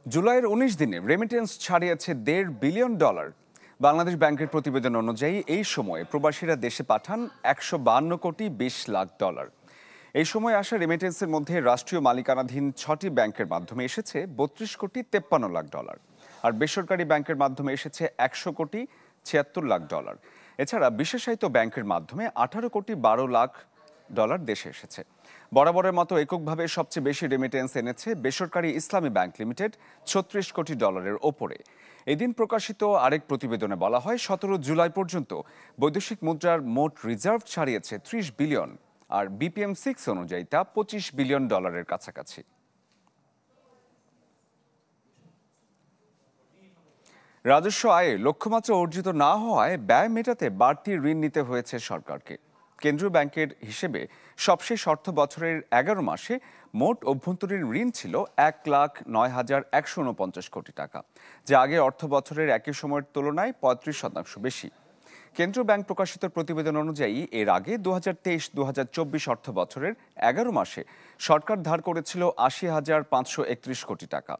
জুলাইয়ের ১৯ দিনে remittance ছাড়িয়েছে $১.৫ billion. Bangladesh ব্যাংকের প্রতিবেদন অনুযায়ী এই সময়ে প্রবাসীরা দেশে পাঠান $১৫২.২০ লাখ। এই সময় আসা রেমিটেন্সের মধ্যে রাষ্ট্রীয় মালিকানাধীন ৬টি ব্যাংকের মাধ্যমে এসেছে $৩২.৫৩ লাখ, আর বেসরকারি ব্যাংকের মাধ্যমে এসেছে $১০০.৭৬ লাখ। এছাড়া বিশেষায়িত ব্যাংকের মাধ্যমে $১৮.১২ লাখ দেশে এসেছে। বরাবরের মতো এককভাবে সবচেয়ে বেশি রেমিটেন্স এনেছে বেসরকারি ইসলামী ব্যাংক লিমিটেড, $৩৬ কোটি ওপরে। এদিন প্রকাশিত আরেক প্রতিবেদনে বলা হয়, ১৭ জুলাই পর্যন্ত বৈদেশিক মুদ্রার মোট রিজার্ভ ছাড়িয়েছে ৩০ বিলিয়ন, আর BPM-6 অনুযায়ী তা $২৫ বিলিয়ন কাছাকাছি। রাজস্ব আয়ে লক্ষ্যমাত্রা অর্জিত না হওয়ায় ব্যয় মেটাতে বাড়তি ঋণ নিতে হয়েছে সরকারকে। কেন্দ্রীয় ব্যাংকের হিসেবে সবশেষ অর্থ বছরের ১১ মাসে মোট অভ্যন্তরীণ ঋণ ছিল $১,০৯,১৪৯ টাকা, যা আগের অর্থ বছরের একই সময়ের তুলনায় ৩৫% বেশি। কেন্দ্রীয় ব্যাংক প্রকাশিত প্রতিবেদন অনুযায়ী এর আগে ২০২৩-২০২৪ অর্থ বছরের ১১ মাসে সরকার ধার করেছিল $৮০,৫৩১ কোটি টাকা।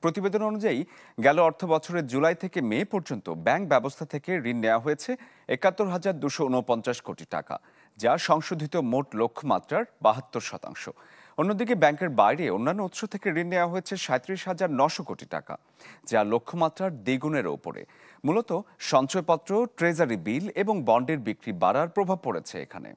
প্রতিবেদন অনুযায়ী গেল অর্থ বছরের জুলাই থেকে মে পর্যন্ত ব্যাংক ব্যবস্থা থেকে ঋণ নেওয়া হয়েছে $৭১,২৪৯ কোটি টাকা, যা সংশোধিত মোট লক্ষ্যমাত্রার ৭২%। অন্যদিকে ব্যাংকের বাইরে অন্যান্য উৎস থেকে ঋণ নেওয়া হয়েছে $৩৭,৯০০ কোটি টাকা, যা লক্ষ্যমাত্রার দ্বিগুণের ওপরে। মূলত সঞ্চয়পত্র, ট্রেজারি বিল এবং বন্ডের বিক্রি বাড়ার প্রভাব পড়েছে এখানে।